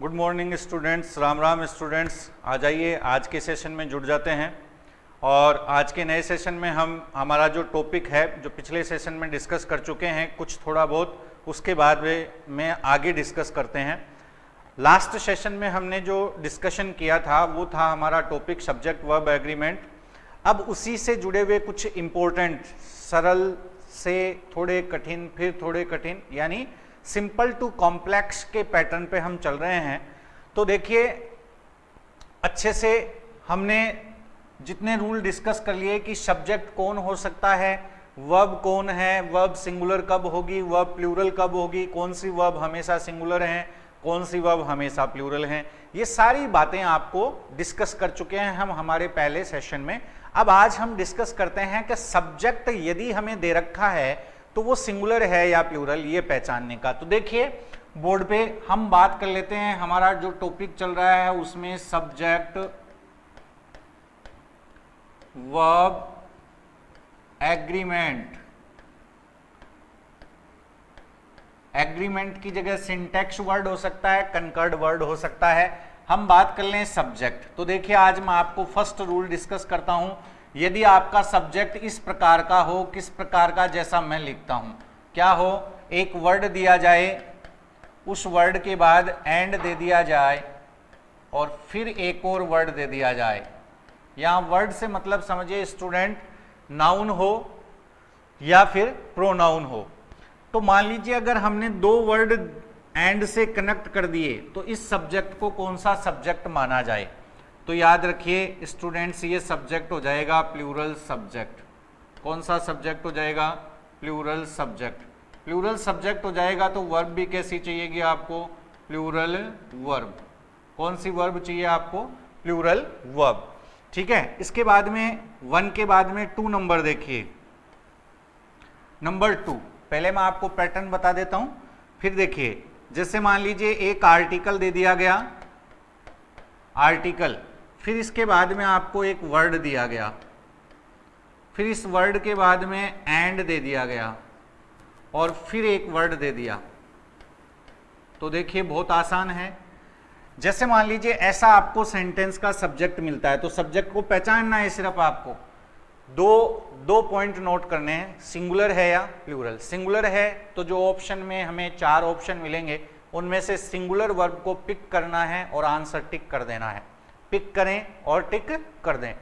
Good morning students, Ram Ram students. आ जाइए, आज के सेशन में जुड़ जाते हैं। और आज के नए सेशन में हम हमारा जो टॉपिक है, जो पिछले सेशन में डिस्कस कर चुके हैं कुछ थोड़ा बहुत, उसके बाद में आगे डिस्कस करते हैं। लास्ट सेशन में हमने जो डिस्कशन किया था वो था हमारा टॉपिक सब्जेक्ट वर्ब एग्रीमेंट। अब उसी से जुड़े हुए कुछ इम्पोर्टेंट, सरल से थोड़े कठिन, फिर थोड़े कठिन, यानी सिंपल टू कॉम्प्लेक्स के पैटर्न पे हम चल रहे हैं। तो देखिए, अच्छे से हमने जितने रूल डिस्कस कर लिए कि सब्जेक्ट कौन हो सकता है, वर्ब कौन है, वर्ब सिंगुलर कब होगी, वर्ब प्लूरल कब होगी, कौन सी वर्ब हमेशा सिंगुलर हैं, कौन सी वर्ब हमेशा प्लूरल हैं, ये सारी बातें आपको डिस्कस कर चुके हैं हम हमारे पहले सेशन में। अब आज हम डिस्कस करते हैं कि सब्जेक्ट यदि हमें दे रखा है तो वो सिंगुलर है या प्लूरल, ये पहचानने का। तो देखिए, बोर्ड पे हम बात कर लेते हैं। हमारा जो टॉपिक चल रहा है उसमें सब्जेक्ट वर्ब एग्रीमेंट। एग्रीमेंट की जगह सिंटैक्स वर्ड हो सकता है, कंकर्ड वर्ड हो सकता है। हम बात कर लें सब्जेक्ट। तो देखिए, आज मैं आपको फर्स्ट रूल डिस्कस करता हूं। यदि आपका सब्जेक्ट इस प्रकार का हो, किस प्रकार का, जैसा मैं लिखता हूं, क्या हो, एक वर्ड दिया जाए, उस वर्ड के बाद एंड दे दिया जाए और फिर एक और वर्ड दे दिया जाए। यहां वर्ड से मतलब समझिए स्टूडेंट, नाउन हो या फिर प्रोनाउन हो। तो मान लीजिए अगर हमने दो वर्ड एंड से कनेक्ट कर दिए तो इस सब्जेक्ट को कौन सा सब्जेक्ट माना जाए। तो याद रखिए स्टूडेंट्स, ये सब्जेक्ट हो जाएगा प्लूरल सब्जेक्ट। कौन सा सब्जेक्ट हो जाएगा? Plural subject. प्लूरल सब्जेक्ट हो जाएगा तो वर्ब भी कैसी चाहिएगी आपको? Plural verb. कौन सी वर्ब चाहिए आपको? Plural verb. ठीक है। इसके बाद में 1 के बाद में 2 नंबर देखिए, नंबर 2। पहले मैं आपको पैटर्न बता देता हूं, फिर देखिए। जैसे मान लीजिए एक आर्टिकल दे दिया गया, आर्टिकल, फिर इसके बाद में आपको एक वर्ड दिया गया, फिर इस वर्ड के बाद में एंड दे दिया गया और फिर एक वर्ड दे दिया। तो देखिए बहुत आसान है। जैसे मान लीजिए ऐसा आपको सेंटेंस का सब्जेक्ट मिलता है, तो सब्जेक्ट को पहचानना है सिर्फ आपको। दो पॉइंट नोट करने हैं, सिंगुलर है या प्लूरल। सिंगुलर है तो जो ऑप्शन में हमें 4 ऑप्शन मिलेंगे उनमें से सिंगुलर वर्ब को पिक करना है और आंसर टिक कर देना है। पिक करें और टिक कर दें।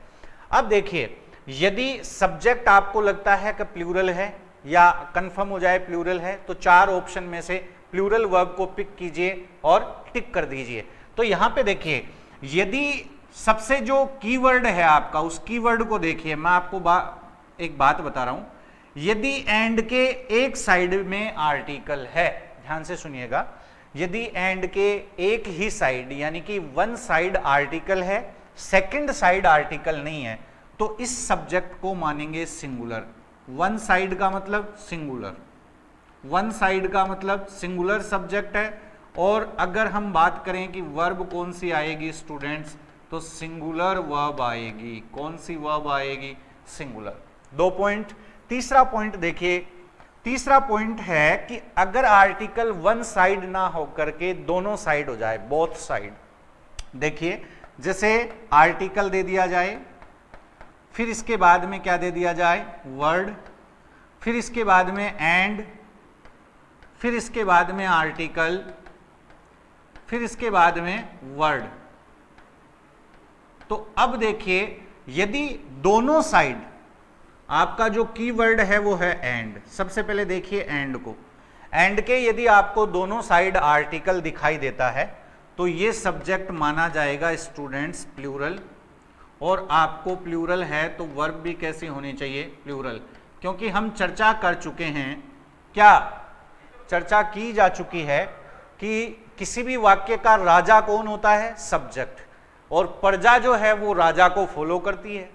अब देखिए, यदि सब्जेक्ट आपको लगता है कि प्लूरल है या कंफर्म हो जाए प्लूरल है, तो 4 ऑप्शन में से प्लूरल वर्ब को पिक कीजिए और टिक कर दीजिए। तो यहां पे देखिए, यदि सबसे जो कीवर्ड है आपका, उस कीवर्ड को देखिए। मैं आपको एक बात बता रहा हूं, यदि एंड के एक साइड में आर्टिकल है, ध्यान से सुनिएगा, यदि एंड के एक ही साइड यानी कि वन साइड आर्टिकल है, सेकंड साइड आर्टिकल नहीं है, तो इस सब्जेक्ट को मानेंगे सिंगुलर। वन साइड का मतलब सिंगुलर, वन साइड का मतलब सिंगुलर सब्जेक्ट है। और अगर हम बात करें कि वर्ब कौन सी आएगी स्टूडेंट्स, तो सिंगुलर वर्ब आएगी। कौन सी वर्ब आएगी? सिंगुलर। 2 पॉइंट। तीसरा पॉइंट देखिए, तीसरा पॉइंट है कि अगर आर्टिकल वन साइड ना होकर के दोनों साइड हो जाए, बोथ साइड। देखिए, जैसे आर्टिकल दे दिया जाए, फिर इसके बाद में क्या दे दिया जाए? वर्ड, फिर इसके बाद में एंड, फिर इसके बाद में आर्टिकल, फिर इसके बाद में वर्ड। तो अब देखिए, यदि दोनों साइड, आपका जो कीवर्ड है वो है एंड। सबसे पहले देखिए एंड को, एंड के यदि आपको दोनों साइड आर्टिकल दिखाई देता है तो ये सब्जेक्ट माना जाएगा स्टूडेंट्स प्लूरल। और आपको प्लूरल है तो वर्ब भी कैसी होनी चाहिए? प्लूरल। क्योंकि हम चर्चा कर चुके हैं, क्या चर्चा की जा चुकी है कि किसी भी वाक्य का राजा कौन होता है? सब्जेक्ट। और प्रजा जो है वो राजा को फॉलो करती है,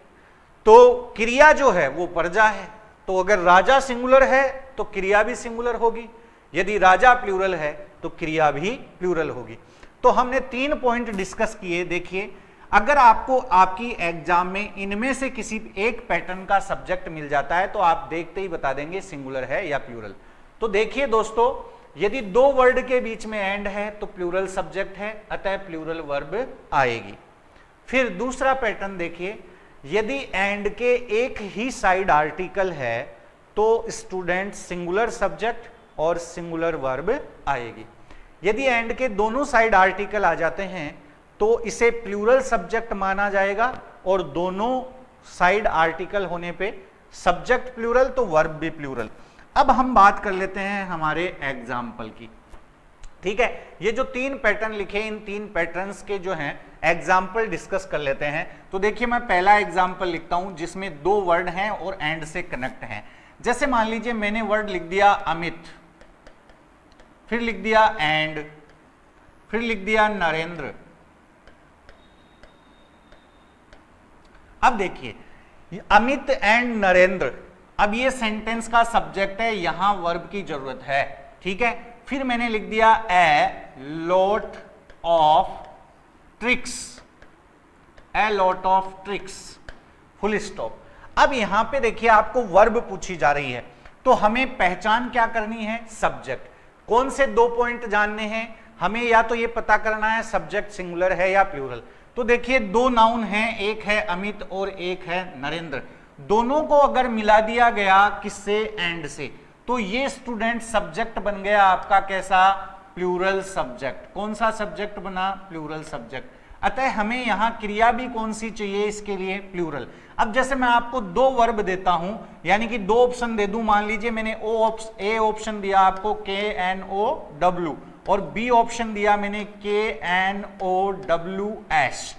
तो क्रिया जो है वो प्रजा है। तो अगर राजा सिंगुलर है तो क्रिया भी सिंगुलर होगी, यदि राजा प्लूरल है तो क्रिया भी प्लूरल होगी। तो हमने 3 पॉइंट डिस्कस किए। देखिए, अगर आपको आपकी एग्जाम में इनमें से किसी एक पैटर्न का सब्जेक्ट मिल जाता है तो आप देखते ही बता देंगे सिंगुलर है या प्लूरल। तो देखिए दोस्तों, यदि दो वर्ड के बीच में एंड है तो प्लूरल सब्जेक्ट है, अतः प्लूरल वर्ब आएगी। फिर दूसरा पैटर्न देखिए, यदि एंड के एक ही साइड आर्टिकल है तो स्टूडेंट सिंगुलर सब्जेक्ट और सिंगुलर वर्ब आएगी। यदि एंड के दोनों साइड आर्टिकल आ जाते हैं तो इसे प्लूरल सब्जेक्ट माना जाएगा, और दोनों साइड आर्टिकल होने पे सब्जेक्ट प्लूरल तो वर्ब भी प्लूरल। अब हम बात कर लेते हैं हमारे एग्जाम्पल की, ठीक है। ये जो तीन पैटर्न लिखे, इन तीन पैटर्न्स के जो हैं एग्जाम्पल डिस्कस कर लेते हैं। तो देखिए मैं पहला एग्जाम्पल लिखता हूं जिसमें दो वर्ड हैं और एंड से कनेक्ट हैं। जैसे मान लीजिए मैंने वर्ड लिख दिया अमित, फिर लिख दिया एंड, फिर लिख दिया नरेंद्र। अब देखिए अमित एंड नरेंद्र, अब ये सेंटेंस का सब्जेक्ट है, यहां वर्ब की जरूरत है, ठीक है। फिर मैंने लिख दिया ए lot of tricks, A lot of tricks, full stop. अब यहां पे देखिए आपको वर्ब पूछी जा रही है, तो हमें पहचान क्या करनी है, सब्जेक्ट। कौन से दो पॉइंट जानने हैं हमें, या तो ये पता करना है सब्जेक्ट सिंगुलर है या प्लूरल। तो देखिए दो नाउन हैं, एक है अमित और एक है नरेंद्र। दोनों को अगर मिला दिया गया किससे, एंड से, तो ये स्टूडेंट सब्जेक्ट बन गया आपका कैसा, प्लूरल सब्जेक्ट। कौन सा सब्जेक्ट बना, प्लूरल सब्जेक्ट। अतः हमें यहां क्रिया भी कौन सी चाहिए इसके लिए, प्लूरल। अब जैसे मैं आपको दो वर्ब देता हूं, यानी कि दो ऑप्शन दे दूं, मान लीजिए मैंने ए ऑप्शन दिया आपको KNOW और बी ऑप्शन दिया मैंने KNOWS।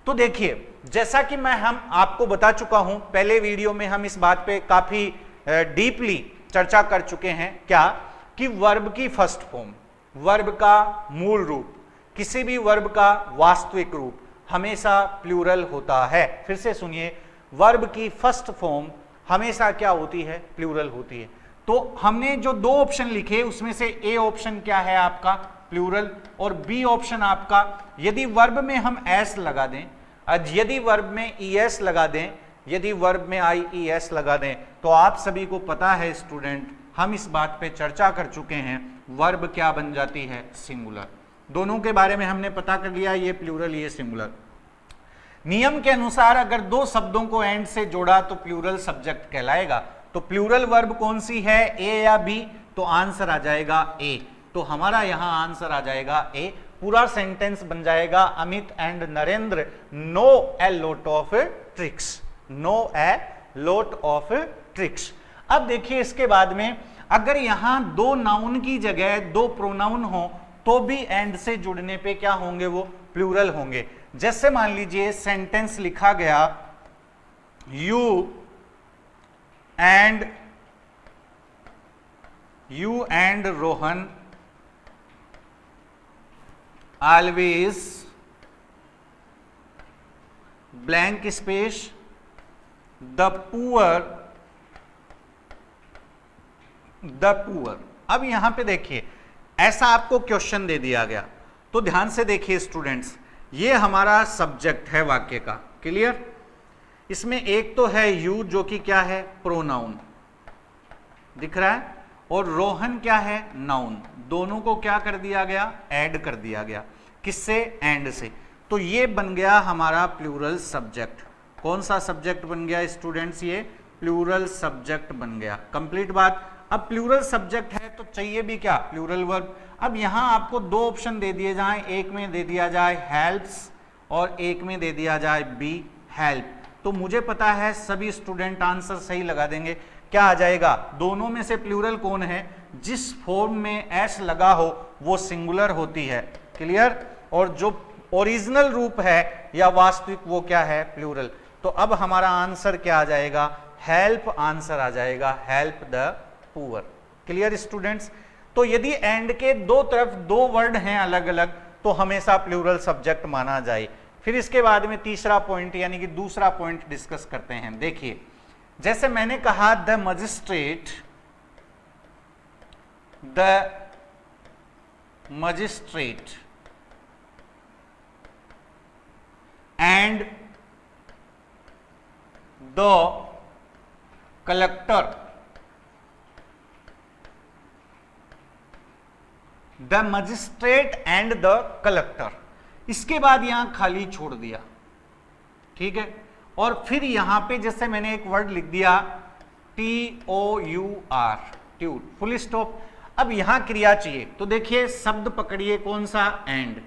तो देखिए जैसा कि हम आपको बता चुका हूं, पहले वीडियो में हम इस बात पे काफी डीपली चर्चा कर चुके हैं, क्या कि वर्ब की फर्स्ट फॉर्म, वर्ब का मूल रूप, किसी भी वर्ब का वास्तविक रूप हमेशा प्लूरल होता है। फिर से सुनिए, वर्ब की फर्स्ट फॉर्म हमेशा क्या होती है, प्लूरल होती है। तो हमने जो दो ऑप्शन लिखे उसमें से ए ऑप्शन क्या है आपका, प्लूरल, और बी ऑप्शन आपका, यदि वर्ब में हम एस लगा दें, यदि वर्ब में ईएस लगा दें, यदि वर्ब में IES लगा दें, तो आप सभी को पता है स्टूडेंट, हम इस बात पे चर्चा कर चुके हैं, वर्ब क्या बन जाती है, सिंगुलर। दोनों के बारे में हमने पता कर लिया, ये प्लूरल ये सिंगुलर। नियम के अनुसार अगर दो शब्दों को एंड से जोड़ा तो प्लूरल सब्जेक्ट कहलाएगा। तो प्लूरल वर्ब कौन सी है, ए या बी, तो आंसर आ जाएगा ए। तो हमारा यहां आंसर आ जाएगा ए। पूरा सेंटेंस बन जाएगा Amit and Narendra no a lot of tricks, no a lot of tricks. अब देखिए इसके बाद में अगर यहां दो नाउन की जगह दो प्रोनाउन हो तो भी एंड से जुड़ने पे क्या होंगे, वो प्लूरल होंगे। जैसे मान लीजिए सेंटेंस लिखा गया you and Rohan always blank space the poor. अब यहां पे देखिए ऐसा आपको क्वेश्चन दे दिया गया, तो ध्यान से देखिए स्टूडेंट्स, ये हमारा सब्जेक्ट है वाक्य का, क्लियर। इसमें एक तो है यू जो कि क्या है, प्रोनाउन दिख रहा है, और रोहन क्या है, नाउन। दोनों को क्या कर दिया गया, ऐड कर दिया गया, किससे, एंड से। तो ये बन गया हमारा प्लूरल सब्जेक्ट। कौन सा सब्जेक्ट बन गया स्टूडेंट्स, ये प्लूरल सब्जेक्ट बन गया। कंप्लीट बात। अब प्लूरल सब्जेक्ट है तो चाहिए भी क्या, प्लूरल वर्ब। अब यहां आपको दो ऑप्शन दे दिए जाएं, एक में दे दिया जाए हेल्प्स और एक में दे दिया जाए बी हेल्प। तो मुझे पता है सभी स्टूडेंट आंसर सही लगा देंगे। क्या आ जाएगा, दोनों में से प्लूरल कौन है, जिस फॉर्म में एस लगा हो वो सिंगुलर होती है, क्लियर। और जो ओरिजिनल रूप है या वास्तविक वो क्या है, प्लूरल। तो अब हमारा आंसर क्या आ जाएगा, हेल्प आंसर आ जाएगा, help the poor. Clear students. तो यदि एंड के दो तरफ दो वर्ड हैं अलग अलग तो हमेशा प्लूरल सब्जेक्ट माना जाए। फिर इसके बाद में तीसरा पॉइंट यानी कि दूसरा पॉइंट डिस्कस करते हैं। देखिए जैसे मैंने कहा the magistrate and the collector the magistrate and the collector, इसके बाद यहां खाली छोड़ दिया, ठीक है। और फिर यहां पे जैसे मैंने एक वर्ड लिख दिया TOUR, ट्यूर, फुल स्टॉप। अब यहां क्रिया चाहिए, तो देखिए शब्द पकड़िए कौन सा, एंड।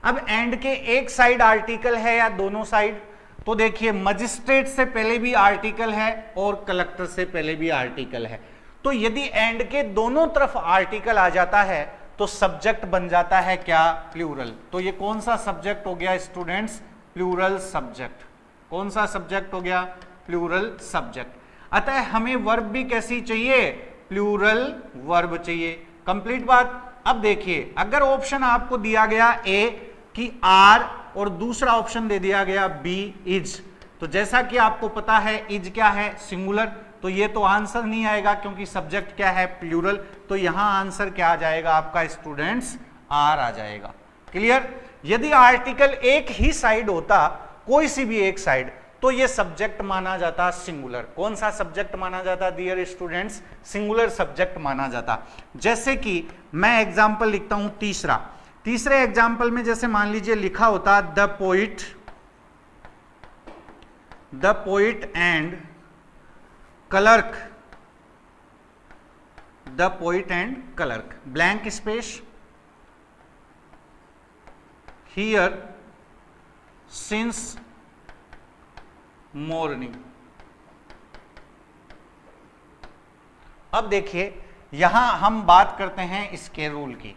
अब एंड के एक साइड आर्टिकल है या दोनों साइड, तो देखिए मजिस्ट्रेट से पहले भी आर्टिकल है और कलेक्टर से पहले भी आर्टिकल है। तो यदि एंड के दोनों तरफ आर्टिकल आ जाता है तो सब्जेक्ट बन जाता है क्या, प्लूरल। तो ये कौन सा सब्जेक्ट हो गया स्टूडेंट्स, प्लूरल सब्जेक्ट। कौन सा सब्जेक्ट हो गया, प्लूरल सब्जेक्ट। अतः हमें वर्ब भी कैसी चाहिए, प्लूरल वर्ब चाहिए। कंप्लीट बात। अब देखिए अगर ऑप्शन आपको दिया गया ए कि आर और दूसरा ऑप्शन दे दिया गया बी इज, तो जैसा कि आपको पता है इज क्या है, सिंगुलर, तो ये तो आंसर नहीं आएगा क्योंकि सब्जेक्ट क्या है, प्लूरल। तो यहां आंसर क्या आ जाएगा आपका स्टूडेंट्स, आर आ जाएगा। क्लियर। यदि आर्टिकल एक ही साइड होता, कोई सी भी एक साइड, तो ये सब्जेक्ट माना जाता सिंगुलर। कौन सा सब्जेक्ट माना जाता डियर स्टूडेंट्स, सिंगुलर सब्जेक्ट माना जाता। जैसे कि मैं एग्जांपल लिखता हूं तीसरे एग्जांपल में जैसे मान लीजिए लिखा होता the poet and clerk, the poet and clerk, blank space, here since morning. अब देखिए यहां हम बात करते हैं इसके रूल की।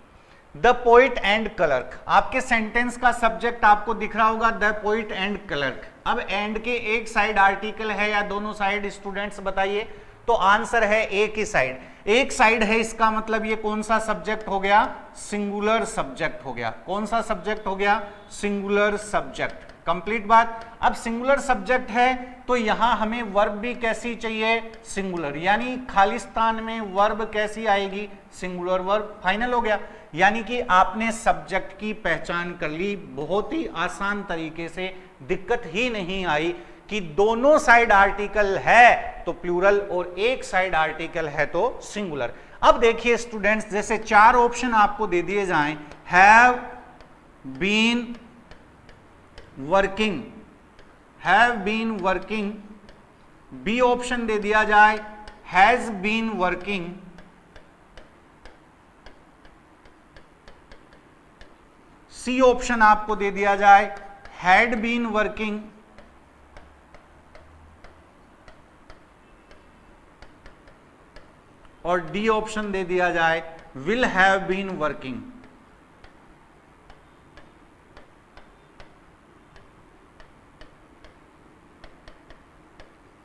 द पोइट एंड क्लर्क, आपके सेंटेंस का सब्जेक्ट आपको दिख रहा होगा द पोइट एंड क्लर्क। अब एंड के एक साइड आर्टिकल है या दोनों साइड, स्टूडेंट्स बताइए। तो आंसर है एक ही साइड, एक साइड है, इसका मतलब ये कौन सा सब्जेक्ट हो गया, सिंगुलर सब्जेक्ट हो गया। कौन सा सब्जेक्ट हो गया, सिंगुलर सब्जेक्ट। कंप्लीट बात। अब सिंगुलर सब्जेक्ट है तो यहां हमें वर्ब भी कैसी चाहिए, सिंगुलर, यानी खालिस्तान में वर्ब कैसी आएगी, सिंगुलर वर्ब। फाइनल हो गया। यानी कि आपने सब्जेक्ट की पहचान कर ली बहुत ही आसान तरीके से, दिक्कत ही नहीं आई कि दोनों साइड आर्टिकल है तो प्लूरल और एक साइड आर्टिकल है तो सिंगुलर। अब देखिए स्टूडेंट्स, जैसे चार ऑप्शन आपको दे दिए जाएं, have been working, have been working, B option दे दिया जाए has been working, C option आपको दे दिया जाए हैड बीन वर्किंग, और डी ऑप्शन दे दिया जाए विल हैव बीन वर्किंग।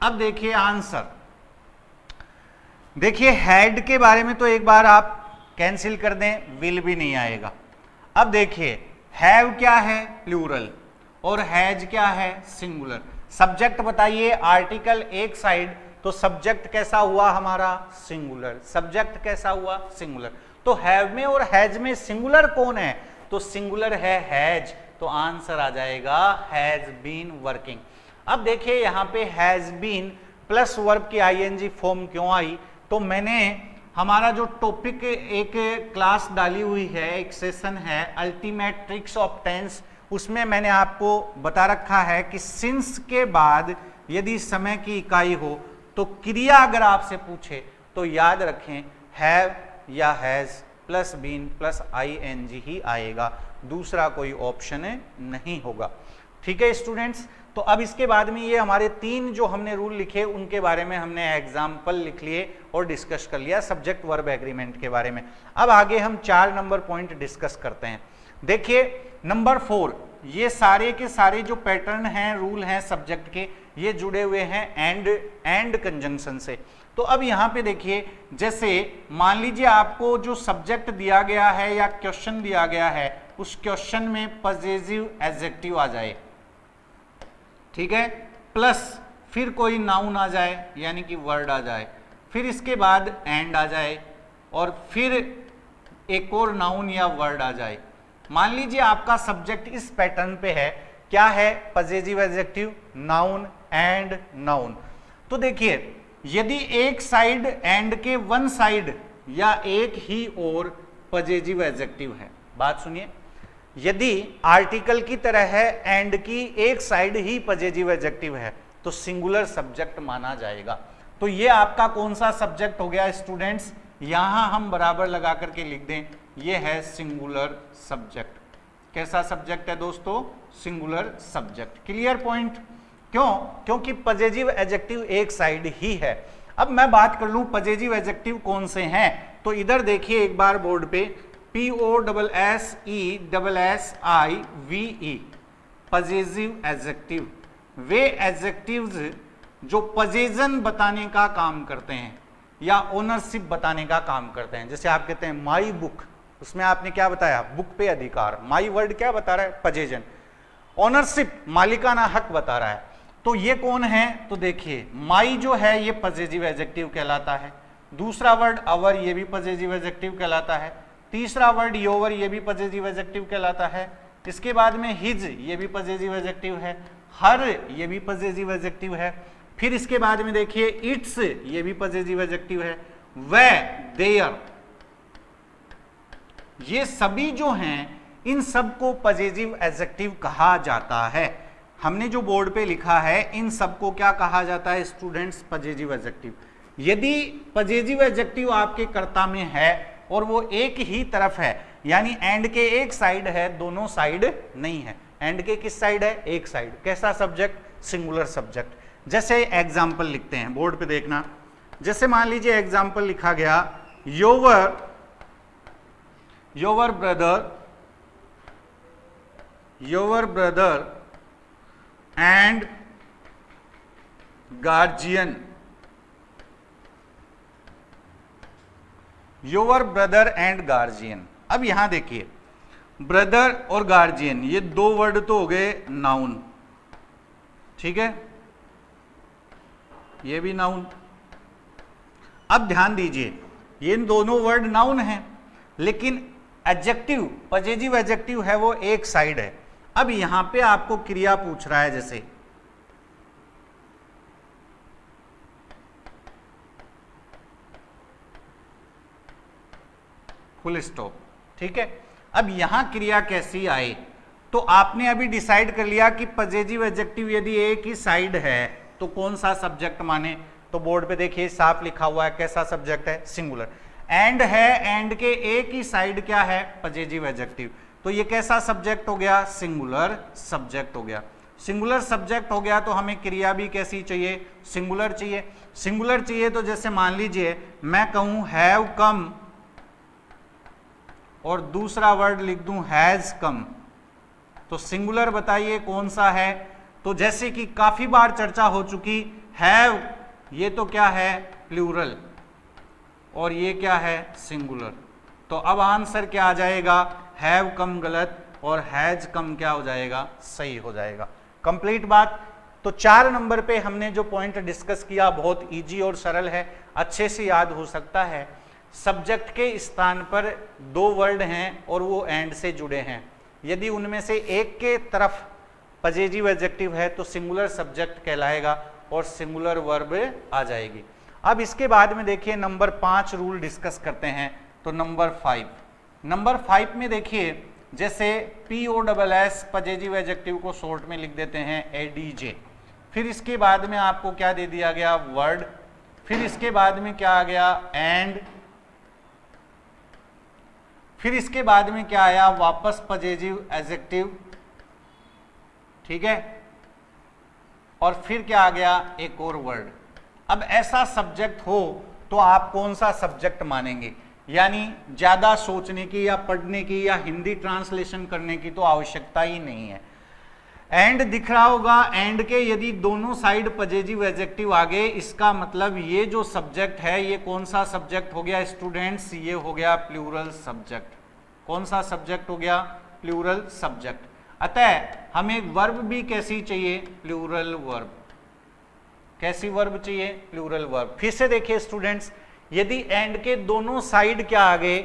अब देखिए आंसर, देखिए हैड के बारे में तो एक बार आप कैंसिल कर दें, विल भी नहीं आएगा। अब देखिए हैव क्या है, प्लूरल, और हैज क्या है, सिंगुलर। सब्जेक्ट बताइए, आर्टिकल एक साइड, तो सब्जेक्ट कैसा हुआ हमारा, सिंगुलर। सब्जेक्ट कैसा हुआ, सिंगुलर। तो हैव में और हैज में सिंगुलर कौन है, तो सिंगुलर है हैज, तो आंसर आ जाएगा हैज बीन वर्किंग। अब देखिए यहां पे हैज बीन प्लस वर्ब की आईएनजी फॉर्म क्यों आई, तो मैंने हमारा जो टॉपिक एक क्लास डाली हुई है, एक सेशन है अल्टीमेट ट्रिक्स ऑफ टेंस, उसमें मैंने आपको बता रखा है कि सिंस के बाद यदि समय की इकाई हो तो क्रिया अगर आपसे पूछे तो याद रखें हैव या has plus been plus ING ही आएगा, दूसरा कोई ऑप्शन नहीं होगा। ठीक है स्टूडेंट्स, तो अब इसके बाद में ये हमारे तीन जो हमने रूल लिखे उनके बारे में हमने एग्जाम्पल लिख लिए और डिस्कस कर लिया सब्जेक्ट वर्ब एग्रीमेंट के बारे में। अब आगे हम 4 नंबर पॉइंट डिस्कस करते हैं। देखिए नंबर 4, ये सारे के सारे जो पैटर्न हैं, रूल हैं सब्जेक्ट के, ये जुड़े हुए हैं एंड कंजंक्शन से। तो अब यहाँ पे देखिए, जैसे मान लीजिए आपको जो सब्जेक्ट दिया गया है या क्वेश्चन दिया गया है, उस क्वेश्चन में पजेसिव एडजेक्टिव आ जाए, ठीक है, प्लस फिर कोई नाउन आ जाए यानी कि वर्ड आ जाए, फिर इसके बाद एंड आ जाए और फिर एक और नाउन या वर्ड आ जाए। मान लीजिए आपका सब्जेक्ट इस पैटर्न पे है, क्या है, possessive adjective, noun and noun. तो देखिए यदि एक साइड एंड के वन साइड या एक ही और पजेजिव एडजेक्टिव है। बात सुनिए, यदि आर्टिकल की तरह है एंड की एक साइड ही पजेजिव एडजेक्टिव है तो सिंगुलर सब्जेक्ट माना जाएगा। तो ये आपका कौन सा सब्जेक्ट हो गया स्टूडेंट्स, यहां हम बराबर लगा करके लिख दें, ये है सिंगुलर सब्जेक्ट। कैसा सब्जेक्ट है दोस्तों, सिंगुलर सब्जेक्ट। Clear point. क्यों, क्योंकि पजेजिव एडजेक्टिव एक साइड ही है। अब मैं बात कर लूं पजेजिव एडजेक्टिव कौन से हैं, तो इधर देखिए एक बार बोर्ड पे, POSSESSIVE पजेजिव एडजेक्टिव, वे एडजेक्टिव्स जो पजेजन बताने का काम करते हैं या ओनरशिप बताने का काम करते हैं। जैसे आप कहते हैं माई बुक, उसमें आपने क्या बताया, बुक पे अधिकार। माई वर्ड क्या बता रहा है, पजेजन। ओनरशिप मालिकाना हक बता रहा है। तो ये कौन है, तो देखिए माई जो है ये पजेजिव एडजेक्टिव कहलाता है। दूसरा वर्ड अवर, ये भी पजेजिव एडजेक्टिव कहलाता है। तीसरा वर्ड योवर, ये भी पजेजिव एडजेक्टिव कहलाता है। इसके बाद में हिज, ये भी पजेजिव एडजेक्टिव है। हर, ये भी पजेजिव एडजेक्टिव है। फिर इसके बाद में देखिए इट्स, ये भी पजेजिव एडजेक्टिव है। वे, देयर, ये सभी जो हैं इन सबको पजेजिव एडजेक्टिव कहा जाता है। हमने जो बोर्ड पे लिखा है इन सबको क्या कहा जाता है स्टूडेंट्स, पजेजिव एडजेक्टिव। यदि पजेजिव एडजेक्टिव आपके कर्ता में है और वो एक ही तरफ है, यानी एंड के एक साइड है, दोनों साइड नहीं है। एंड के किस साइड है, एक साइड। कैसा सब्जेक्ट, सिंगुलर सब्जेक्ट। जैसे एग्जाम्पल लिखते हैं, बोर्ड पे देखना। जैसे मान लीजिए एग्जाम्पल लिखा गया, योवर brother and guardian, योवर brother and guardian. अब यहां देखिए ब्रदर और गार्जियन, ये दो वर्ड तो हो गए नाउन, ठीक है, ये भी नाउन। अब ध्यान दीजिए ये दोनों वर्ड नाउन हैं, लेकिन एडजेक्टिव, पजेजिव एडजेक्टिव है वो एक साइड है। अब यहां पे आपको क्रिया पूछ रहा है, जैसे फुल स्टॉप, ठीक है। अब यहां क्रिया कैसी आए, तो आपने अभी डिसाइड कर लिया कि पजेजिव एडजेक्टिव यदि एक ही साइड है तो कौन सा सब्जेक्ट माने। तो बोर्ड पे देखिए साफ लिखा हुआ है, कैसा सब्जेक्ट है, सिंगुलर। एंड है, एंड के एक ही साइड क्या है, पजेजिव एडजेक्टिव। तो ये कैसा सब्जेक्ट हो गया, सिंगुलर सब्जेक्ट हो गया। सिंगुलर सब्जेक्ट हो गया तो हमें क्रिया भी कैसी चाहिए, सिंगुलर चाहिए। सिंगुलर चाहिए तो जैसे मान लीजिए मैं कहूं हैव कम और दूसरा वर्ड लिख दूं हैज कम, तो सिंगुलर बताइए कौन सा है। तो जैसे कि काफी बार चर्चा हो चुकी, हैव ये तो क्या है, प्लूरल, और ये क्या है, सिंगुलर। तो अब आंसर क्या आ जाएगा, हैव कम गलत और हैज कम क्या हो जाएगा, सही हो जाएगा। कंप्लीट बात। तो 4 नंबर पे हमने जो पॉइंट डिस्कस किया बहुत इजी और सरल है, अच्छे से याद हो सकता है। सब्जेक्ट के स्थान पर 2 वर्ड हैं और वो एंड से जुड़े हैं। यदि उनमें से एक के तरफ पजेजिव एडजेक्टिव है तो सिंगुलर सब्जेक्ट कहलाएगा और सिंगुलर वर्ब आ जाएगी। अब इसके बाद में देखिए नंबर 5 रूल डिस्कस करते हैं। तो नंबर 5 में देखिए जैसे POSS पजेजिव एडजेक्टिव को शॉर्ट में लिख देते हैं ADJ। फिर इसके बाद में आपको क्या दे दिया गया, वर्ड। फिर इसके बाद में क्या आ गया, एंड। फिर इसके बाद में क्या आया, वापस पजेजिव एडजेक्टिव, ठीक है। और फिर क्या आ गया, एक और वर्ड। अब ऐसा सब्जेक्ट हो तो आप कौन सा सब्जेक्ट मानेंगे, यानी ज्यादा सोचने की या पढ़ने की या हिंदी ट्रांसलेशन करने की तो आवश्यकता ही नहीं है। एंड दिख रहा होगा, एंड के यदि दोनों साइड पजेजिव एडजेक्टिव आ गए, इसका मतलब ये जो सब्जेक्ट है ये कौन सा सब्जेक्ट हो गया स्टूडेंट्स, ये हो गया प्लूरल सब्जेक्ट। कौन सा सब्जेक्ट हो गया, प्लूरल सब्जेक्ट। अतः हमें वर्ब भी कैसी चाहिए, प्लूरल वर्ब। कैसी वर्ब चाहिए, प्लूरल वर्ब। फिर से देखिए स्टूडेंट्स, यदि एंड के दोनों साइड क्या आ गए,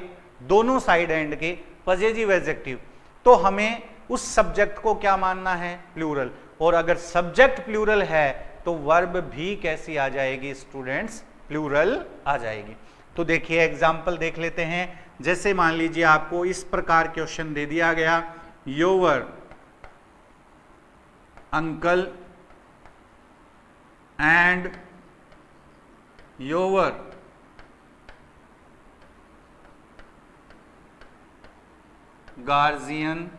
दोनों साइड एंड के पजेजिव एडजेक्टिव, तो हमें उस सब्जेक्ट को क्या मानना है, प्लूरल। और अगर सब्जेक्ट प्लूरल है तो वर्ब भी कैसी आ जाएगी स्टूडेंट्स, प्लूरल आ जाएगी। तो देखिए एग्जाम्पल देख लेते हैं। जैसे मान लीजिए आपको इस प्रकार क्वेश्चन दे दिया गया, your uncle and your guardian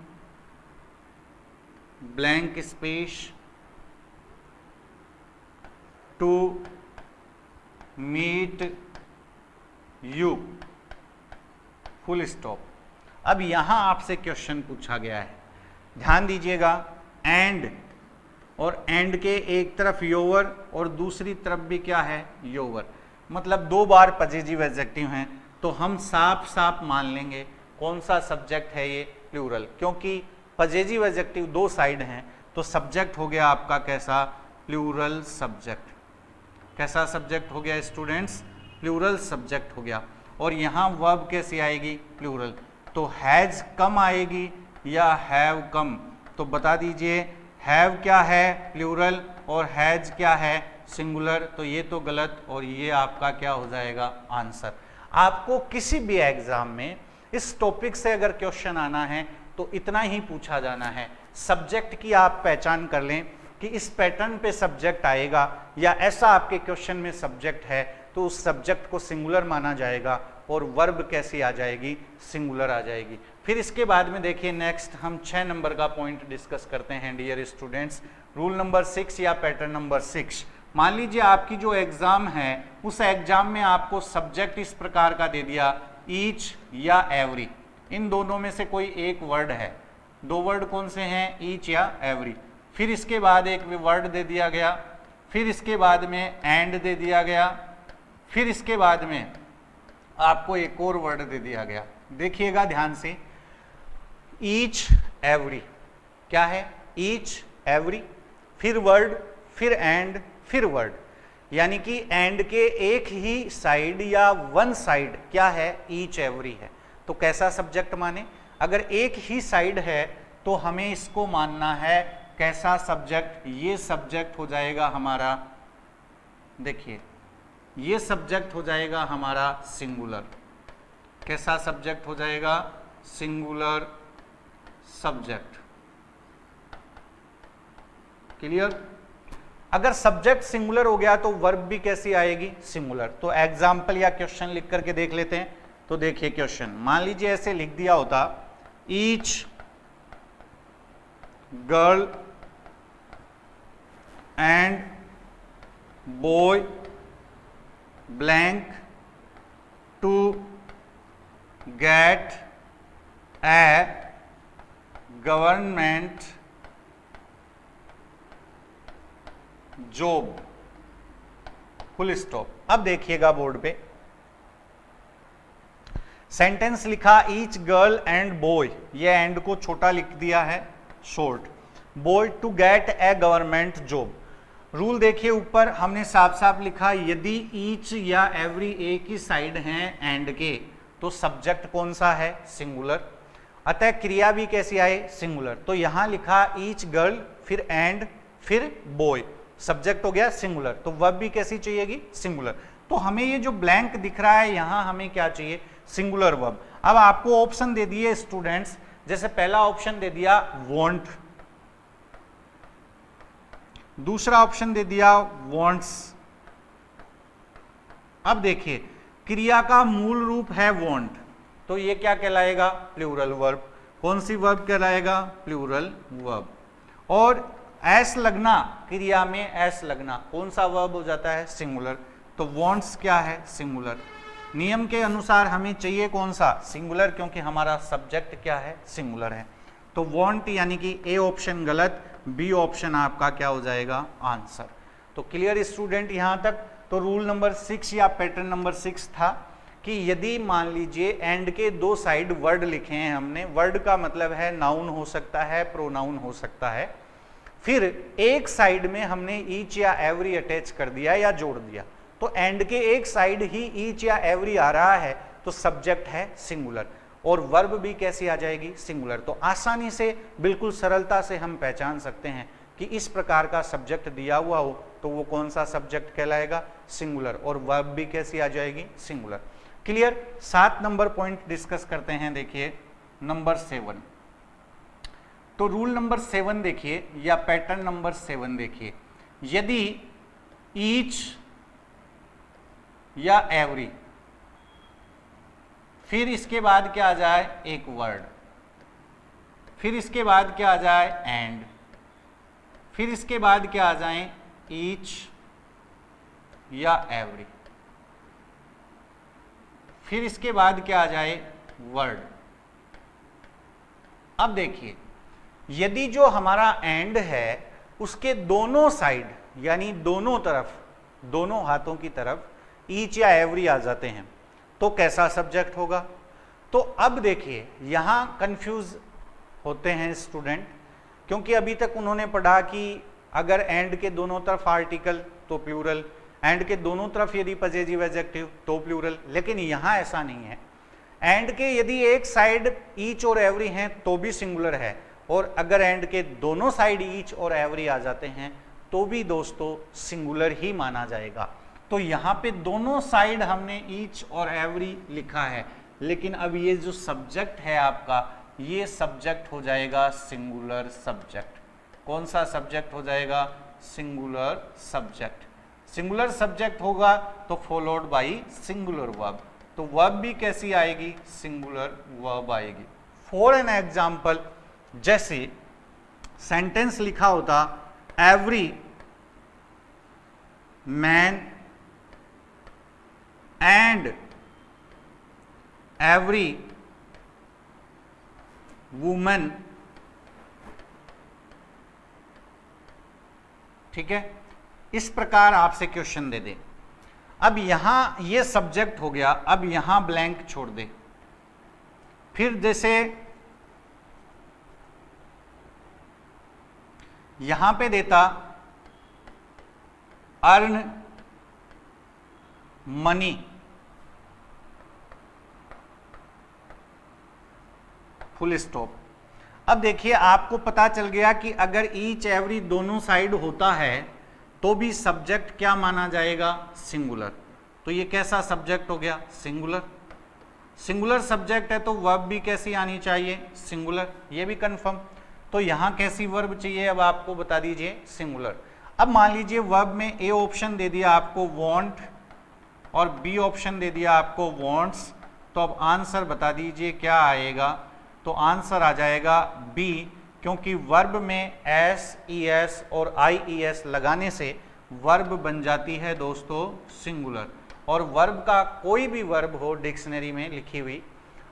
blank space to meet you, full stop. अब यहां आपसे क्वेश्चन पूछा गया है, ध्यान दीजिएगा, एंड, और एंड के एक तरफ योवर और दूसरी तरफ भी क्या है, योवर, मतलब दो बार पजेसिव एडजेक्टिव हैं, तो हम साफ साफ मान लेंगे कौन सा सब्जेक्ट है ये, प्लूरल, क्योंकि पजेसिव एडजेक्टिव दो साइड हैं, तो सब्जेक्ट हो गया आपका कैसा, प्लूरल सब्जेक्ट। कैसा सब्जेक्ट हो गया स्टूडेंट्स, प्लूरल सब्जेक्ट हो गया। और यहाँ वर्ब कैसी आएगी, प्लूरल, तो हैज कम आएगी या हैव कम, तो बता दीजिए, हैव क्या है, प्लूरल, और हैज क्या है, सिंगुलर, तो ये तो गलत, और ये आपका क्या हो जाएगा, आंसर। आपको किसी भी एग्जाम में इस टॉपिक से अगर क्वेश्चन आना है तो इतना ही पूछा जाना है, सब्जेक्ट की आप पहचान कर लें कि इस पैटर्न पे सब्जेक्ट आएगा, या ऐसा आपके क्वेश्चन में सब्जेक्ट है तो उस सब्जेक्ट को सिंगुलर माना जाएगा, और वर्ब कैसी आ जाएगी, सिंगुलर आ जाएगी। फिर इसके बाद में देखिए नेक्स्ट हम 6 नंबर का पॉइंट डिस्कस करते हैं डियर स्टूडेंट्स, रूल नंबर 6 या पैटर्न नंबर 6। मान लीजिए आपकी जो एग्जाम है उस एग्जाम में आपको सब्जेक्ट इस प्रकार का दे दिया, ईच या एवरी, इन दोनों में से कोई एक वर्ड है, दो वर्ड कौन से हैं, ईच या एवरी। फिर इसके बाद एक वर्ड दे दिया गया, फिर इसके बाद में एंड दे दिया गया, फिर इसके बाद में आपको एक और वर्ड दे दिया गया, देखिएगा ध्यान से, ईच एवरी, क्या है, ईच एवरी, फिर वर्ड, फिर एंड, फिर वर्ड, यानी कि एंड के एक ही साइड या वन साइड क्या है, ईच एवरी है। तो कैसा सब्जेक्ट माने, अगर एक ही साइड है तो हमें इसको मानना है कैसा सब्जेक्ट, ये सब्जेक्ट हो जाएगा हमारा, देखिए ये सब्जेक्ट हो जाएगा हमारा सिंगुलर। कैसा सब्जेक्ट हो जाएगा, सिंगुलर सब्जेक्ट। क्लियर। अगर सब्जेक्ट सिंगुलर हो गया तो वर्ब भी कैसी आएगी, सिंगुलर। तो एग्जाम्पल या क्वेश्चन लिख करके देख लेते हैं। तो देखिए क्वेश्चन, मान लीजिए ऐसे लिख दिया होता, each girl and boy blank to get a government job, full stop. अब देखिएगा बोर्ड पे सेंटेंस लिखा, ईच गर्ल एंड बॉय, ये एंड को छोटा लिख दिया है, short, boy to get a government job. Rule देखिए ऊपर हमने साफ साफ लिखा, यदि ईच या एवरी एक ही साइड हैं एंड के तो सब्जेक्ट कौन सा है, सिंगुलर। अतः क्रिया भी कैसी आए, सिंगुलर। तो यहां लिखा ईच गर्ल, फिर एंड, फिर बॉय, सब्जेक्ट हो गया सिंगुलर। तो वर्ब भी कैसी चाहिएगी, सिंगुलर। तो हमें ये जो ब्लैंक दिख रहा है यहां हमें क्या चाहिए, सिंगुलर वर्ब। अब आपको ऑप्शन दे दिए स्टूडेंट्स, जैसे पहला ऑप्शन दे दिया वांट, दूसरा ऑप्शन दे दिया वांट्स। अब देखिए क्रिया का मूल रूप है वांट, तो ये क्या कहलाएगा, प्लूरल वर्ब। कौन सी वर्ब कहलाएगा, प्लूरल वर्ब। और एस लगना, क्रिया में एस लगना, कौन सा वर्ब हो जाता है, सिंगुलर। तो वांट्स क्या है, सिंगुलर। नियम के अनुसार हमें चाहिए कौन सा, सिंगुलर, क्योंकि हमारा सब्जेक्ट क्या है, सिंगुलर है। तो वांट यानी कि ए ऑप्शन गलत, बी ऑप्शन आपका क्या हो जाएगा, आंसर। तो क्लियर स्टूडेंट यहां तक। तो रूल नंबर 6 या पैटर्न नंबर 6 था कि यदि मान लीजिए एंड के दो साइड वर्ड लिखे हैं हमने, वर्ड का मतलब है नाउन हो सकता है, प्रोनाउन हो सकता है, फिर एक साइड में हमने ईच या एवरी अटैच कर दिया या जोड़ दिया, तो एंड के एक साइड ही ईच या एवरी आ रहा है तो सब्जेक्ट है सिंगुलर, और वर्ब भी कैसी आ जाएगी, सिंगुलर। तो आसानी से, बिल्कुल सरलता से हम पहचान सकते हैं कि इस प्रकार का सब्जेक्ट दिया हुआ हो तो वो कौन सा सब्जेक्ट कहलाएगा, सिंगुलर, और वर्ब भी कैसी आ जाएगी, singular. Clear. 7 number point discuss करते हैं। देखिए नंबर 7, तो रूल नंबर 7 देखिए या पैटर्न नंबर 7 देखिए, यदि ईच या एवरी, फिर इसके बाद क्या आ जाए एक वर्ड, फिर इसके बाद क्या आ जाए एंड, फिर इसके बाद क्या आ जाए ईच या एवरी, फिर इसके बाद क्या आ जाए वर्ड। अब देखिए यदि जो हमारा एंड है उसके दोनों साइड यानी दोनों तरफ, दोनों हाथों की तरफ ईच या एवरी आ जाते हैं तो कैसा सब्जेक्ट होगा। तो अब देखिए यहां कंफ्यूज होते हैं स्टूडेंट, क्योंकि अभी तक उन्होंने पढ़ा कि अगर एंड के दोनों तरफ आर्टिकल तो प्लूरल, एंड के दोनों तरफ यदि पजेसिव एडजेक्टिव तो प्लूरल, लेकिन यहां ऐसा नहीं है। एंड के यदि एक साइड ईच और एवरी हैं तो भी सिंगुलर है, और अगर एंड के दोनों साइड ईच और एवरी आ जाते हैं तो भी दोस्तों सिंगुलर ही माना जाएगा। तो यहाँ पे दोनों साइड हमने ईच और एवरी लिखा है, लेकिन अब ये जो सब्जेक्ट है आपका, ये सब्जेक्ट हो जाएगा सिंगुलर सब्जेक्ट। कौन सा सब्जेक्ट हो जाएगा? Singular subject. सिंगुलर सब्जेक्ट होगा तो फॉलोड बाई सिंगुलर वर्ब, तो वर्ब भी कैसी आएगी? सिंगुलर वर्ब आएगी। फॉर एन एग्जाम्पल, जैसे सेंटेंस लिखा होता every man and every woman, ठीक है, इस प्रकार आपसे क्वेश्चन दे दे। अब यहां ये सब्जेक्ट हो गया, अब यहां ब्लैंक छोड़ दे। फिर जैसे यहां पे देता अर्न मनी, फुल स्टॉप। अब देखिए आपको पता चल गया कि अगर ईच एवरी दोनों साइड होता है तो भी सब्जेक्ट क्या माना जाएगा? सिंगुलर। तो ये कैसा सब्जेक्ट हो गया? सिंगुलर। सिंगुलर सब्जेक्ट है तो वर्ब भी कैसी आनी चाहिए? सिंगुलर। ये भी कंफर्म। तो यहां कैसी वर्ब चाहिए अब आपको बता दीजिए? सिंगुलर। अब मान लीजिए वर्ब में ए ऑप्शन दे दिया आपको वांट और बी ऑप्शन दे दिया आपको वांट्स, तो अब आंसर बता दीजिए क्या आएगा? तो आंसर आ जाएगा बी, क्योंकि वर्ब में एस ई एस और आई ई एस लगाने से वर्ब बन जाती है दोस्तों सिंगुलर। और वर्ब का कोई भी वर्ब हो डिक्शनरी में लिखी हुई,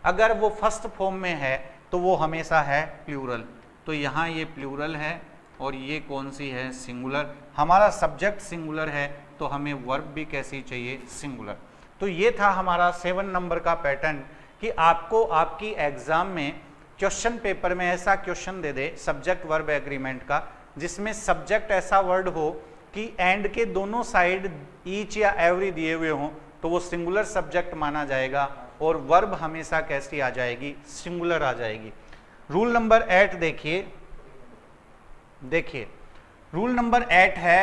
अगर वो फर्स्ट फॉर्म में है तो वो हमेशा है प्लूरल। तो यहाँ ये प्लूरल है और ये कौन सी है? सिंगुलर। हमारा सब्जेक्ट सिंगुलर है तो हमें वर्ब भी कैसी चाहिए? सिंगुलर। तो ये था हमारा 7 नंबर का पैटर्न कि आपको आपकी एग्जाम में क्वेश्चन पेपर में ऐसा क्वेश्चन दे दे सब्जेक्ट वर्ब एग्रीमेंट का, जिसमें सब्जेक्ट ऐसा वर्ड हो कि एंड के दोनों साइड ईच या एवरी दिए हुए हों तो वो सिंगुलर सब्जेक्ट माना जाएगा, और वर्ब हमेशा कैसी आ जाएगी? सिंगुलर आ जाएगी। रूल नंबर 8 देखिए, देखिए रूल नंबर 8 है,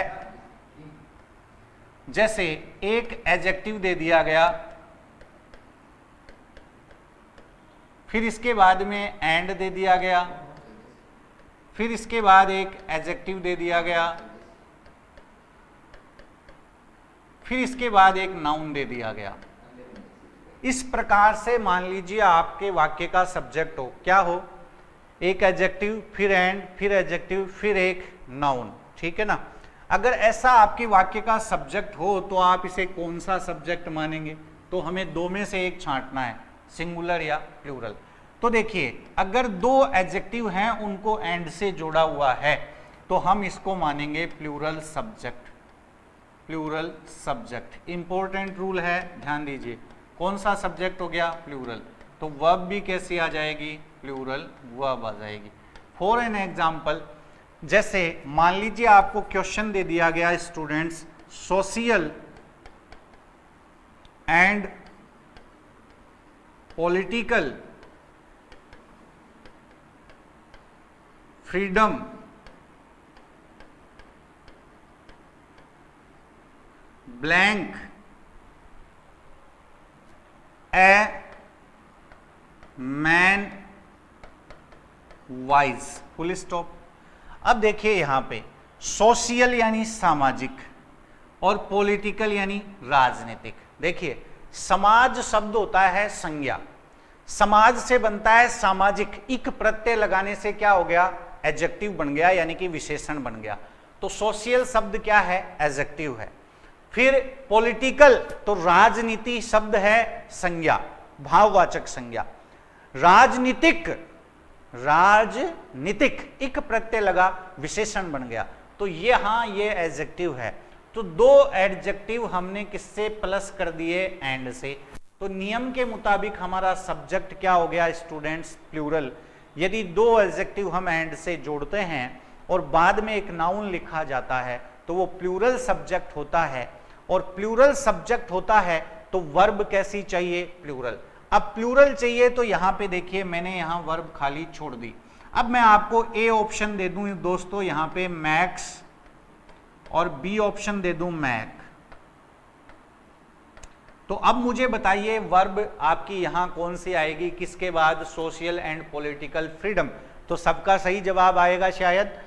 जैसे एक एडजेक्टिव दे दिया गया, फिर इसके बाद में एंड दे दिया गया, फिर इसके बाद एक एडजेक्टिव दे दिया गया, फिर इसके बाद एक नाउन दे दिया गया। इस प्रकार से मान लीजिए आपके वाक्य का सब्जेक्ट हो, क्या हो? एक एडजेक्टिव, फिर एंड, फिर एडजेक्टिव, फिर एक नाउन, ठीक है ना। अगर ऐसा आपके वाक्य का सब्जेक्ट हो तो आप इसे कौन सा सब्जेक्ट मानेंगे? तो हमें दो में से एक छांटना है, सिंगुलर या प्लूरल। तो देखिए अगर दो एडजेक्टिव हैं उनको एंड से जोड़ा हुआ है तो हम इसको मानेंगे plural subject. Plural subject important rule है, ध्यान दीजिए। कौन सा सब्जेक्ट हो गया? प्लूरल। तो वर्ब भी कैसी आ जाएगी? प्लूरल वर्ब आ जाएगी। फॉर एन एग्जाम्पल, जैसे मान लीजिए आपको क्वेश्चन दे दिया गया students, social and political freedom blank a man wise, full stop. अब देखिए यहां पे सोशल यानी सामाजिक और पॉलिटिकल यानी राजनीतिक। देखिए समाज शब्द होता है संज्ञा, समाज से बनता है सामाजिक, इक प्रत्यय लगाने से क्या हो गया, एडजेक्टिव बन गया यानी कि विशेषण बन गया। तो सोशल शब्द क्या है, एडजेक्टिव है। फिर पॉलिटिकल तो राजनीति शब्द है संज्ञा, भाववाचक संज्ञा। राजनीतिक, राजनीतिक इक प्रत्यय लगा विशेषण बन गया। तो ये हाँ ये एडजेक्टिव है। तो दो एडजेक्टिव हमने किससे प्लस कर दिए, एंड से। तो नियम के मुताबिक हमारा सब्जेक्ट क्या हो गया स्टूडेंट्स, प्लूरल। यदि दो एडजेक्टिव हम एंड से जोड़ते हैं और बाद में एक नाउन लिखा जाता है तो वो प्लूरल सब्जेक्ट होता है। और प्लूरल सब्जेक्ट होता है तो वर्ब कैसी चाहिए, प्लूरल। अब प्लूरल चाहिए तो यहां पे देखिए मैंने यहां वर्ब खाली छोड़ दी। अब मैं आपको ए ऑप्शन दे दूं दोस्तों यहां पे मैक्स, और बी ऑप्शन दे दूं मैक। तो अब मुझे बताइए वर्ब आपकी यहां कौन सी आएगी, किसके बाद, सोशल एंड पॉलिटिकल फ्रीडम। तो सबका सही जवाब आएगा शायद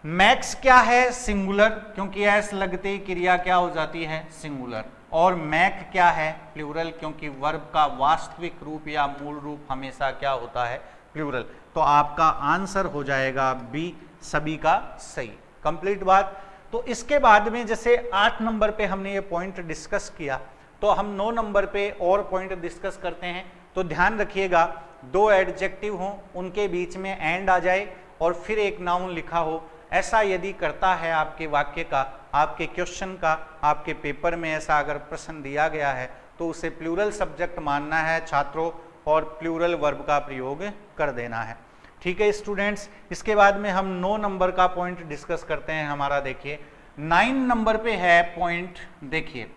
मैक्स क्या है, सिंगुलर, क्योंकि एस लगते ही क्रिया क्या हो जाती है, सिंगुलर। और मैक क्या है, प्लूरल, क्योंकि वर्ब का वास्तविक रूप या मूल रूप हमेशा क्या होता है, प्लूरल। तो आपका आंसर हो जाएगा बी, सभी का सही। कंप्लीट बात। तो इसके बाद में जैसे 8 नंबर पे हमने ये पॉइंट डिस्कस किया, तो हम 9 नंबर पे और पॉइंट डिस्कस करते हैं। तो ध्यान रखिएगा, दो एडजेक्टिव हों, उनके बीच में एंड आ जाए और फिर एक नाउन लिखा हो। ऐसा यदि करता है आपके वाक्य का, आपके क्वेश्चन का, आपके पेपर में ऐसा अगर प्रश्न दिया गया है तो उसे प्लूरल सब्जेक्ट मानना है छात्रों, और प्लूरल वर्ब का प्रयोग कर देना है। ठीक है स्टूडेंट्स। इसके बाद में हम 9 नंबर का पॉइंट डिस्कस करते हैं। हमारा देखिए 9 नंबर पे है पॉइंट, देखिए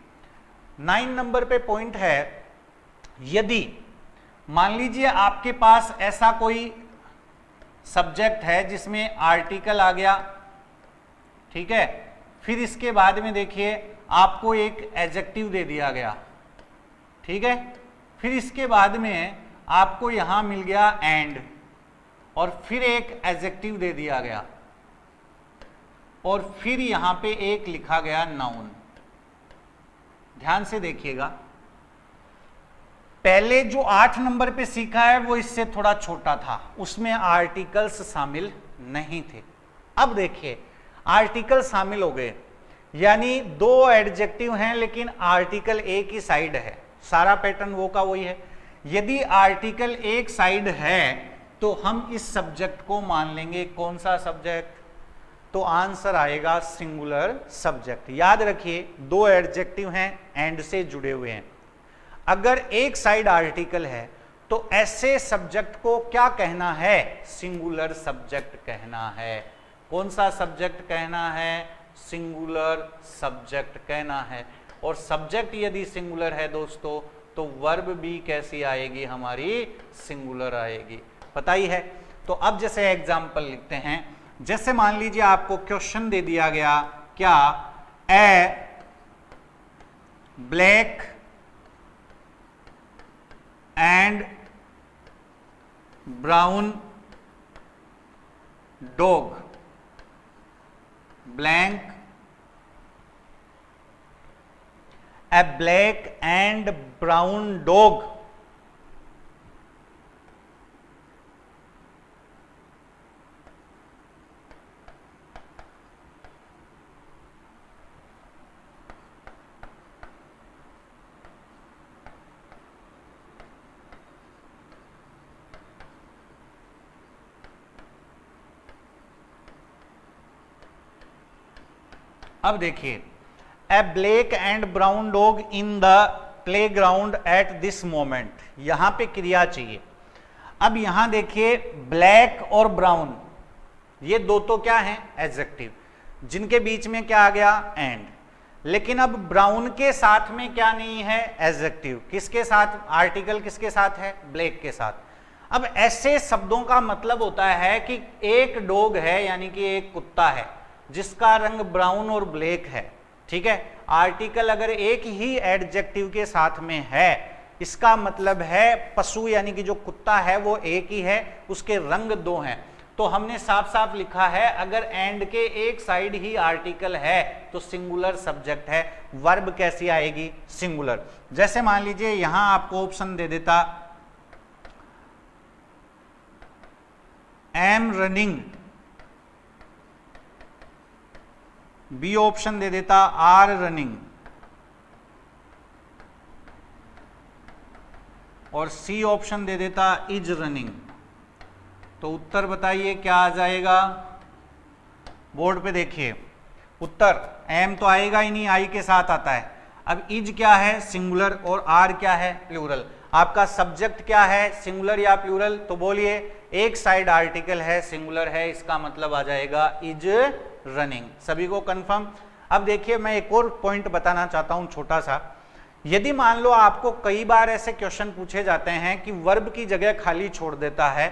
9 नंबर पे पॉइंट है, यदि मान लीजिए आपके पास ऐसा कोई सब्जेक्ट है जिसमें आर्टिकल आ गया, ठीक है, फिर इसके बाद में देखिए आपको एक एडजेक्टिव दे दिया गया, ठीक है, फिर इसके बाद में आपको यहां मिल गया एंड, और फिर एक एडजेक्टिव दे दिया गया, और फिर यहां पे एक लिखा गया नाउन। ध्यान से देखिएगा, पहले जो 8 नंबर पे सीखा है वो इससे थोड़ा छोटा था, उसमें आर्टिकल्स शामिल नहीं थे। अब देखिए आर्टिकल शामिल हो गए, यानी दो एडजेक्टिव हैं लेकिन आर्टिकल एक ही साइड है। सारा पैटर्न वो का वही है। यदि आर्टिकल एक साइड है तो हम इस सब्जेक्ट को मान लेंगे कौन सा सब्जेक्ट, तो आंसर आएगा सिंगुलर सब्जेक्ट। याद रखिए दो एडजेक्टिव हैं एंड से जुड़े हुए हैं। अगर एक साइड आर्टिकल है तो ऐसे सब्जेक्ट को क्या कहना है, सिंगुलर सब्जेक्ट कहना है। कौन सा सब्जेक्ट कहना है, सिंगुलर सब्जेक्ट कहना है। और सब्जेक्ट यदि सिंगुलर है दोस्तों तो वर्ब भी कैसी आएगी, हमारी सिंगुलर आएगी, पता ही है। तो अब जैसे एग्जाम्पल लिखते हैं, जैसे मान लीजिए आपको क्वेश्चन दे दिया गया, क्या, a black and brown dog, blank, a black and brown dog अब देखिए, a black and brown dog in the playground at this moment, यहां पे क्रिया चाहिए। अब यहां देखिए ब्लैक और ब्राउन ये दो तो क्या हैं, एडजेक्टिव, जिनके बीच में क्या आ गया, एंड। लेकिन अब ब्राउन के साथ में क्या नहीं है, एडजेक्टिव। किसके साथ, आर्टिकल किसके साथ है, ब्लैक के साथ। अब ऐसे शब्दों का मतलब होता है कि एक डॉग है यानी कि एक कुत्ता है जिसका रंग ब्राउन और ब्लैक है, ठीक है। आर्टिकल अगर एक ही एडजेक्टिव के साथ में है इसका मतलब है पशु यानी कि जो कुत्ता है वो एक ही है, उसके रंग दो हैं। तो हमने साफ साफ लिखा है अगर एंड के एक साइड ही आर्टिकल है तो सिंगुलर सब्जेक्ट है। वर्ब कैसी आएगी? सिंगुलर। जैसे मान लीजिए यहां आपको ऑप्शन दे देता एम रनिंग, बी ऑप्शन दे देता आर रनिंग और सी ऑप्शन दे देता इज रनिंग, तो उत्तर बताइए क्या आ जाएगा? बोर्ड पे देखिए उत्तर एम तो आएगा ही नहीं, आई के साथ आता है। अब इज क्या है? सिंगुलर, और आर क्या है? प्लूरल। आपका सब्जेक्ट क्या है? सिंगुलर या प्लूरल? तो बोलिए एक साइड आर्टिकल है, सिंगुलर है, इसका मतलब आ जाएगा इज रनिंग। सभी को कंफर्म? अब देखिए मैं एक और पॉइंट बताना चाहता हूं छोटा सा। यदि मान लो आपको कई बार ऐसे क्वेश्चन पूछे जाते हैं कि वर्ब की जगह खाली छोड़ देता है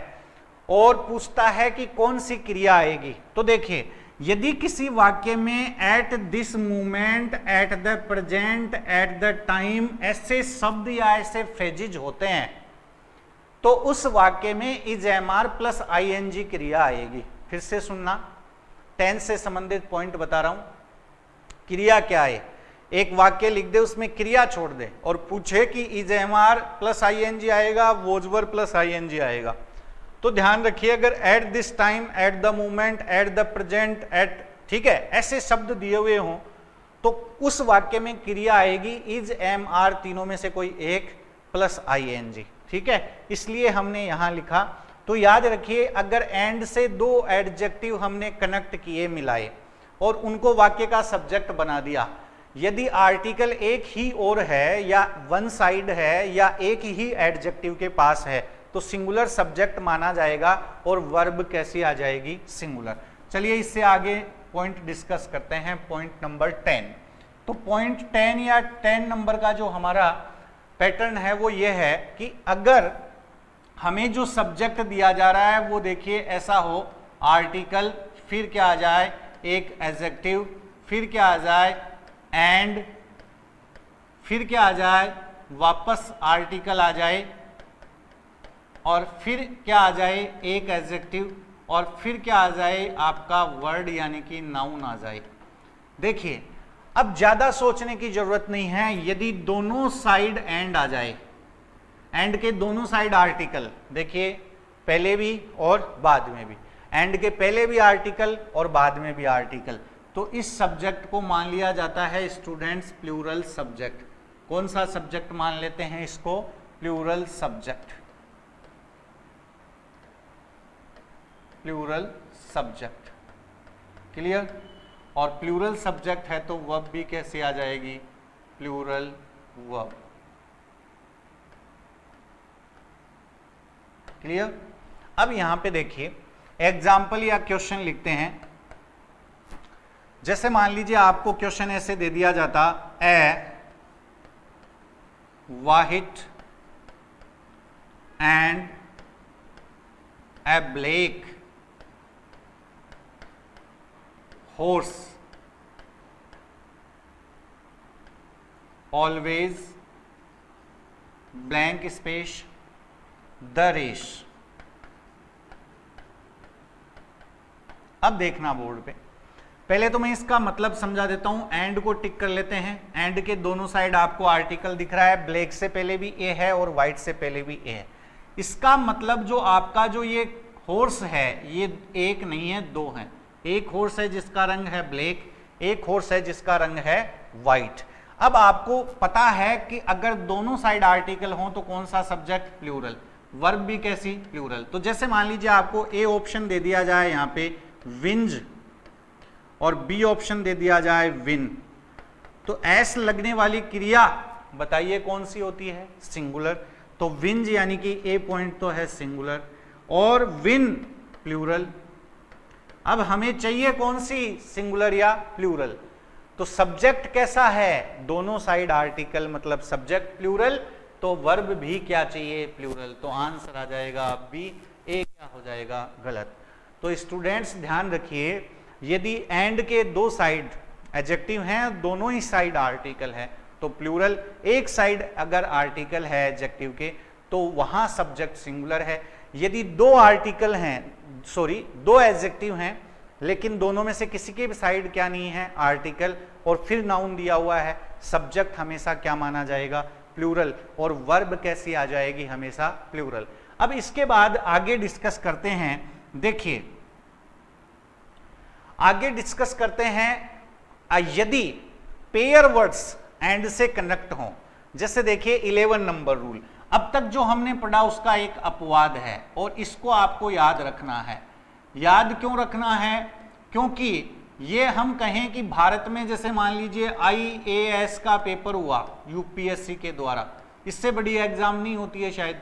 और पूछता है कि कौन सी क्रिया आएगी, तो देखिए यदि किसी वाक्य में eight this moment, at the present, at the time ऐसे शब्द या ऐसे फ्रेजेज होते हैं तो उस वाक्य में is am are plus I N G क्रिया आएगी। फिर से सुनना, टेंस से संबंधित पॉइंट बता रहा हूं। क्रिया क्या है? एक वाक्य लिख दे, उसमें क्रिया छोड़ दे और पूछे कि is am are plus I N G आएगा, was were plus I N G आएगा। तो ध्यान रखिए अगर at this time, at the moment, at the present, at, ठीक है, ऐसे शब्द दिए हुए हों तो उस वाक्य में क्रिया आएगी इज एम आर, तीनों में से कोई एक प्लस आई एन जी। ठीक है, इसलिए हमने यहां लिखा। तो याद रखिए अगर एंड से दो एडजेक्टिव हमने कनेक्ट किए, मिलाए और उनको वाक्य का सब्जेक्ट बना दिया, यदि आर्टिकल एक ही और है या वन साइड है या एक ही एडजेक्टिव के पास है तो सिंगुलर सब्जेक्ट माना जाएगा और वर्ब कैसी आ जाएगी? सिंगुलर। चलिए इससे आगे पॉइंट डिस्कस करते हैं, पॉइंट नंबर 10। तो पॉइंट 10 या 10 नंबर का जो हमारा पैटर्न है वो ये है कि अगर हमें जो सब्जेक्ट दिया जा रहा है वो देखिए ऐसा हो, आर्टिकल, फिर क्या आ जाए? एक एडजेक्टिव, फिर क्या आ जाए? एंड, फिर क्या आ जाए? वापस आर्टिकल आ जाए और फिर क्या आ जाए? एक एडजेक्टिव और फिर क्या आ जाए? आपका वर्ड यानी कि नाउन आ जाए। देखिए अब ज्यादा सोचने की जरूरत नहीं है। यदि दोनों साइड एंड आ जाए, एंड के दोनों साइड आर्टिकल, देखिए पहले भी और बाद में भी, एंड के पहले भी आर्टिकल और बाद में भी आर्टिकल, तो इस सब्जेक्ट को मान लिया जाता है स्टूडेंट्स प्लूरल सब्जेक्ट। कौन सा सब्जेक्ट मान लेते हैं इसको? Plural subject, plural subject. Clear? और प्लूरल सब्जेक्ट है तो वर्ब भी कैसे आ जाएगी? Plural verb. क्लियर? अब यहां पे देखिए एग्जाम्पल या क्वेश्चन लिखते हैं। जैसे मान लीजिए आपको क्वेश्चन ऐसे दे दिया जाता, a white and a black horse always blank space the race। अब देखना बोर्ड पे, पहले तो मैं इसका मतलब समझा देता हूं। एंड को टिक कर लेते हैं। एंड के दोनों साइड आपको आर्टिकल दिख रहा है, ब्लैक से पहले भी ए है और व्हाइट से पहले भी ए है। इसका मतलब जो आपका जो ये हॉर्स है ये एक नहीं है, दो है। एक हॉर्स है जिसका रंग है ब्लैक, एक हॉर्स है जिसका रंग है व्हाइट। अब आपको पता है कि अगर दोनों साइड आर्टिकल हो तो कौन सा सब्जेक्ट? प्लूरल। वर्ब भी कैसी? प्लूरल। तो जैसे मान लीजिए आपको ए ऑप्शन दे दिया जाए यहां पे विंज और बी ऑप्शन दे दिया जाए विन, तो एस लगने वाली क्रिया बताइए कौन सी होती है? सिंगुलर। तो विंज यानी कि ए पॉइंट तो है सिंगुलर और विन प्लूरल। अब हमें चाहिए कौन सी? सिंगुलर या प्लूरल। तो सब्जेक्ट कैसा है? दोनों साइड आर्टिकल मतलब सब्जेक्ट प्लूरल, तो वर्ब भी क्या चाहिए? प्लूरल। तो आंसर आ जाएगा बी। ए क्या हो जाएगा? गलत। तो स्टूडेंट्स ध्यान रखिए, यदि एंड के दो साइड एडजेक्टिव हैं, दोनों ही साइड आर्टिकल है, तो प्लूरल, एक साइड अगर आर्टिकल है एडजेक्टिव के तो वहां सब्जेक्ट सिंगुलर है। यदि दो आर्टिकल हैं, सॉरी दो एडजेक्टिव हैं, लेकिन दोनों में से किसी के भी साइड क्या नहीं है, आर्टिकल, और फिर नाउन दिया हुआ है, सब्जेक्ट हमेशा क्या माना जाएगा, प्लूरल, और वर्ब कैसी आ जाएगी, हमेशा प्लूरल। अब इसके बाद आगे डिस्कस करते हैं, देखिए आगे डिस्कस करते हैं यदि पेयर वर्ड्स एंड से कनेक्ट हो, जैसे देखिए 11 नंबर रूल। अब तक जो हमने पढ़ा उसका एक अपवाद है और इसको आपको याद रखना है। याद क्यों रखना है, क्योंकि ये हम कहें कि भारत में जैसे मान लीजिए IAS का पेपर हुआ UPSC के द्वारा, इससे बड़ी एग्जाम नहीं होती है शायद,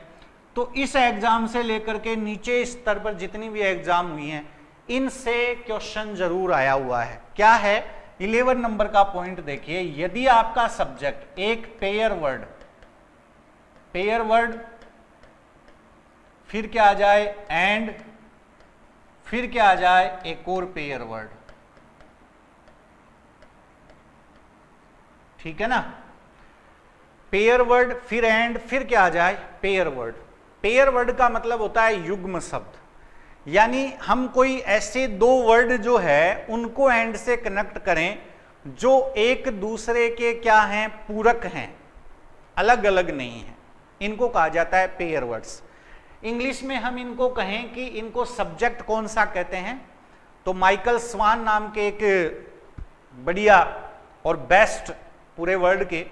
तो इस एग्जाम से लेकर के नीचे स्तर पर जितनी भी एग्जाम हुई हैं इनसे क्वेश्चन जरूर आया हुआ है। क्या है, 11 नंबर का पॉइंट देखिए, यदि आपका सब्जेक्ट एक पेयर वर्ड फिर क्या आ जाए एंड, फिर क्या आ जाए एक और पेयर वर्ड, ठीक है ना, पेयर वर्ड फिर एंड फिर क्या आ जाए पेयर वर्ड। पेयर वर्ड का मतलब होता है युग्म शब्द, यानी हम कोई ऐसे दो वर्ड जो है उनको एंड से कनेक्ट करें जो एक दूसरे के क्या हैं, पूरक हैं, अलग अलग नहीं है, इनको कहा जाता है पेयर वर्ड्स। इंग्लिश में हम इनको कहें कि इनको सब्जेक्ट कौन सा कहते हैं, तो माइकल स्वान नाम के एक बढ़िया और बेस्ट, पूरे वर्ल्ड के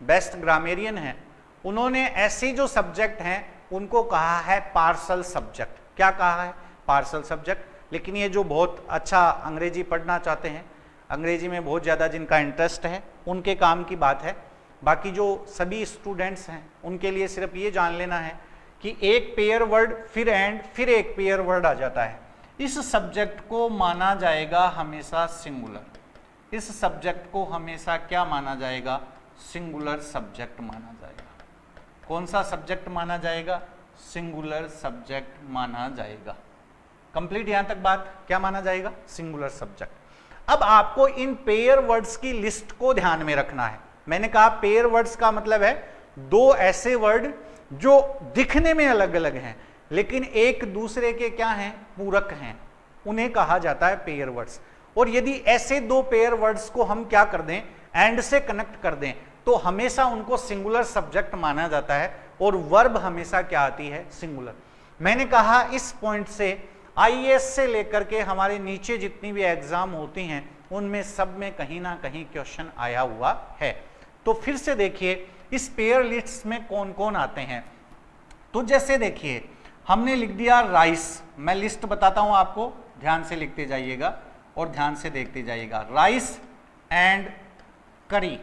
बेस्ट ग्रामेरियन हैं, उन्होंने ऐसे जो सब्जेक्ट हैं उनको कहा है पार्सल सब्जेक्ट। क्या कहा है, पार्सल सब्जेक्ट। लेकिन ये जो बहुत अच्छा अंग्रेजी पढ़ना चाहते हैं, अंग्रेजी में बहुत ज़्यादा जिनका इंटरेस्ट है, उनके काम की बात है। बाकी जो सभी स्टूडेंट्स हैं उनके लिए सिर्फ ये जान लेना है कि एक पेयर वर्ड फिर एंड फिर एक पेयर वर्ड आ जाता है, इस सब्जेक्ट को माना जाएगा हमेशा सिंगुलर। इस सब्जेक्ट को हमेशा क्या माना जाएगा, सिंगुलर सब्जेक्ट माना जाएगा। कौन सा सब्जेक्ट माना जाएगा, सिंगुलर सब्जेक्ट माना जाएगा। कंप्लीट यहां तक बात, क्या माना जाएगा, सिंगुलर सब्जेक्ट। अब आपको इन पेयर वर्ड्स की लिस्ट को ध्यान में रखना है। मैंने कहा पेयर वर्ड्स का मतलब है दो ऐसे वर्ड जो दिखने में अलग अलग हैं लेकिन एक दूसरे के क्या हैं, पूरक हैं, उन्हें कहा जाता है पेयर वर्ड्स। और यदि ऐसे दो पेयर वर्ड्स को हम क्या कर दें, एंड से कनेक्ट कर दें, तो हमेशा उनको सिंगुलर सब्जेक्ट माना जाता है और वर्ब हमेशा क्या आती है, सिंगुलर। मैंने कहा इस पॉइंट से IAS से लेकर के हमारे नीचे जितनी भी एग्जाम होती हैं उनमें सब में कहीं ना कहीं क्वेश्चन आया हुआ है। तो फिर से देखिए इस पेयर लिस्ट में कौन कौन आते हैं। तो जैसे देखिए हमने लिख दिया राइस, मैं लिस्ट बताता हूं आपको, ध्यान से लिखते जाइएगा और ध्यान से देखते जाइएगा। राइस एंड करी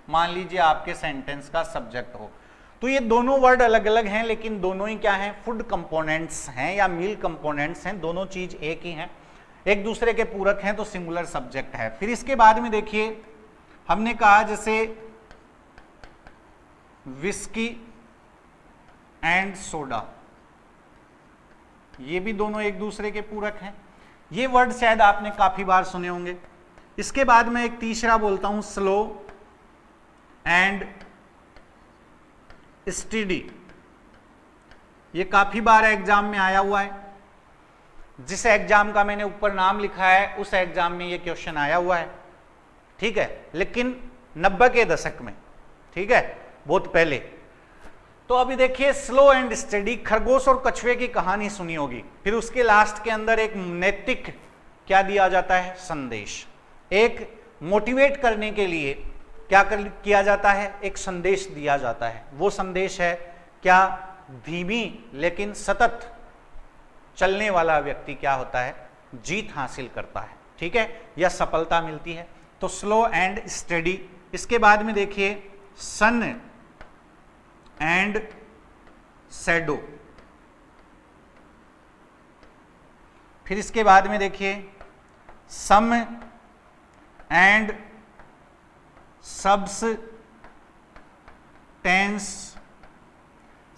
मान लीजिए आपके सेंटेंस का सब्जेक्ट हो, तो ये दोनों वर्ड अलग अलग हैं लेकिन दोनों ही क्या हैं, फूड कंपोनेंट्स हैं या मील कंपोनेंट्स हैं, दोनों चीज एक ही हैं, एक दूसरे के पूरक हैं, तो सिंगुलर सब्जेक्ट है। फिर इसके बाद में देखिए हमने कहा जैसे विस्की एंड सोडा, ये भी दोनों एक दूसरे के पूरक हैं। ये वर्ड शायद आपने काफी बार सुने होंगे। इसके बाद में एक तीसरा बोलता हूं स्लो एंड स्टडी, ये काफी बार एग्जाम में आया हुआ है। जिस एग्जाम का मैंने ऊपर नाम लिखा है उस एग्जाम में ये क्वेश्चन आया हुआ है, ठीक है, लेकिन 90 के दशक में, ठीक है, बहुत पहले। तो अभी देखिए स्लो एंड स्टडी, खरगोश और कछुए की कहानी सुनी होगी, फिर उसके लास्ट के अंदर एक नैतिक क्या दिया जाता है, संदेश। एक मोटिवेट करने के लिए क्या किया जाता है, एक संदेश दिया जाता है। वो संदेश है क्या, धीमी लेकिन सतत चलने वाला व्यक्ति क्या होता है, जीत हासिल करता है, ठीक है, या सफलता मिलती है। तो स्लो एंड स्टडी। इसके बाद में देखिए सन एंड शैडो। फिर इसके बाद में देखिए sum and substance,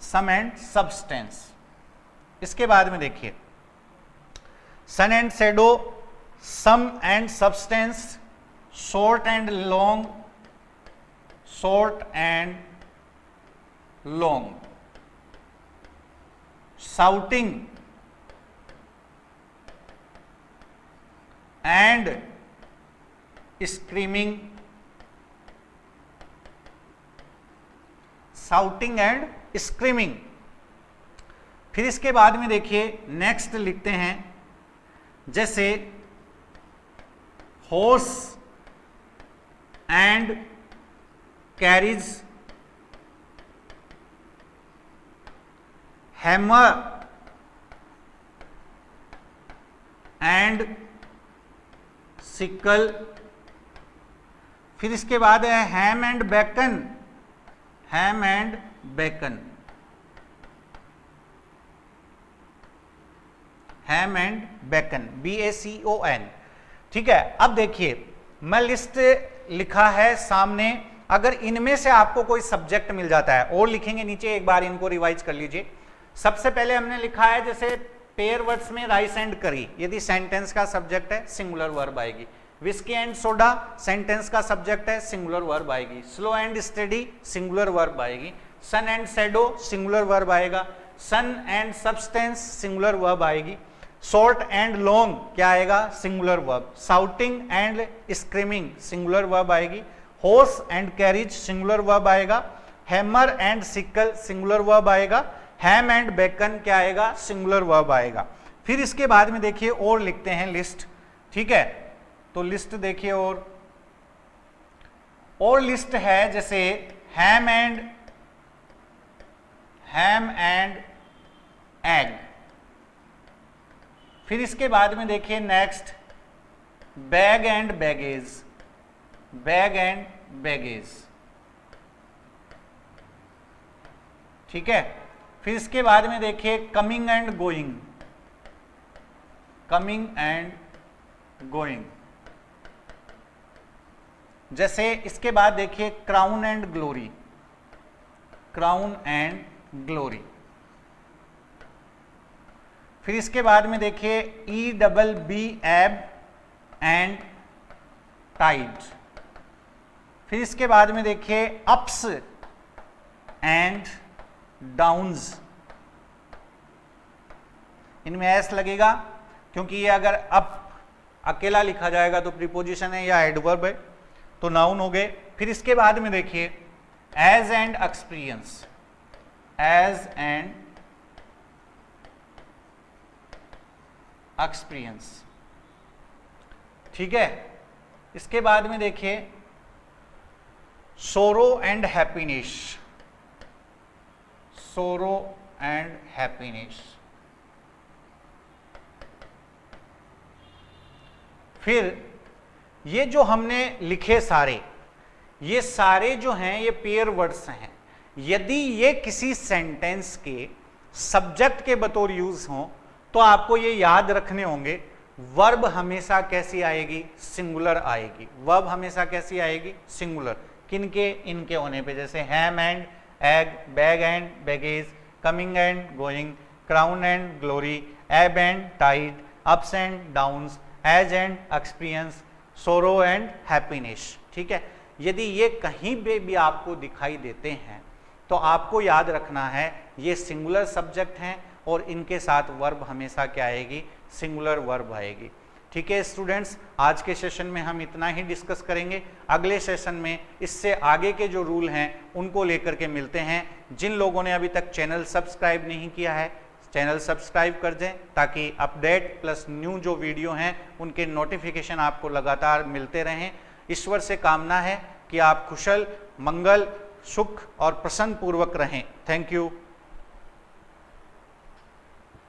sum and substance. इसके बाद में देखिए sun and shadow, sum and substance, short and long, short and long, shouting and screaming, shouting and screaming। फिर इसके बाद में देखिए नेक्स्ट लिखते हैं जैसे horse and carriage, hammer and sickle. फिर इसके बाद है ham and bacon, ham and bacon, ham and bacon, BACON। ठीक है, अब देखिए मैं लिस्ट लिखा है सामने, अगर इनमें से आपको कोई सब्जेक्ट मिल जाता है और लिखेंगे नीचे, एक बार इनको रिवाइज कर लीजिए। सबसे पहले हमने लिखा है जैसे पेयर वर्ड्स में राइस एंड करी, यदि सेंटेंस का सब्जेक्ट है सिंगुलर वर्ब आएगी। विस्की एंड सोडा सेंटेंस का सब्जेक्ट है सिंगुलर वर्ब आएगी। Slow and steady singular verb आएगी। Sun and shadow singular verb आएगा। Sun and substance singular verb आएगी। शॉर्ट एंड लॉन्ग क्या आएगा? Singular verb. Shouting and screaming singular verb आएगी। Horse and carriage singular verb आएगा। Hammer and sickle singular verb आएगा। हैम and bacon क्या आएगा? Singular verb आएगा। फिर इसके बाद में देखिए और लिखते हैं लिस्ट। ठीक है, तो लिस्ट देखिए और लिस्ट है जैसे हैम एंड एग। फिर इसके बाद में देखिए next bag and baggage, bag and baggage. ठीक है, फिर इसके बाद में देखिए coming and going, coming and going. जैसे इसके बाद देखिए crown and glory, crown and glory. फिर इसके बाद में देखिए EBB एब एंड टाइड। फिर इसके बाद में देखिए अप्स एंड डाउन्स। इनमें एस लगेगा क्योंकि ये अगर अप अकेला लिखा जाएगा तो प्रीपोजिशन है या एडवर्ब है, तो नाउन हो गए। फिर इसके बाद में देखिए age and experience, age and experience. ठीक है, इसके बाद में देखिए sorrow and happiness, sorrow and happiness. फिर ये जो हमने लिखे सारे, ये सारे जो हैं ये पेयर वर्ड्स हैं। यदि ये किसी सेंटेंस के सब्जेक्ट के बतौर यूज हों तो आपको ये याद रखने होंगे, वर्ब हमेशा कैसी आएगी? सिंगुलर आएगी। वर्ब हमेशा कैसी आएगी? सिंगुलर। किनके? इनके होने पे, जैसे ham and egg, bag and baggage, coming and going, crown and glory, ebb and tide, ups and downs, age and experience, sorrow and happiness. ठीक है, यदि ये कहीं पे भी आपको दिखाई देते हैं तो आपको याद रखना है ये सिंगुलर सब्जेक्ट हैं और इनके साथ वर्ब हमेशा क्या आएगी? सिंगुलर वर्ब आएगी। ठीक है स्टूडेंट्स, आज के सेशन में हम इतना ही डिस्कस करेंगे। अगले सेशन में इससे आगे के जो रूल हैं उनको लेकर के मिलते हैं। जिन लोगों ने अभी तक चैनल सब्सक्राइब नहीं किया है, चैनल सब्सक्राइब कर दें ताकि अपडेट प्लस न्यू जो वीडियो हैं उनके नोटिफिकेशन आपको लगातार मिलते रहें। ईश्वर से कामना है कि आप कुशल, मंगल, सुख और प्रसन्न पूर्वक रहें। Thank you.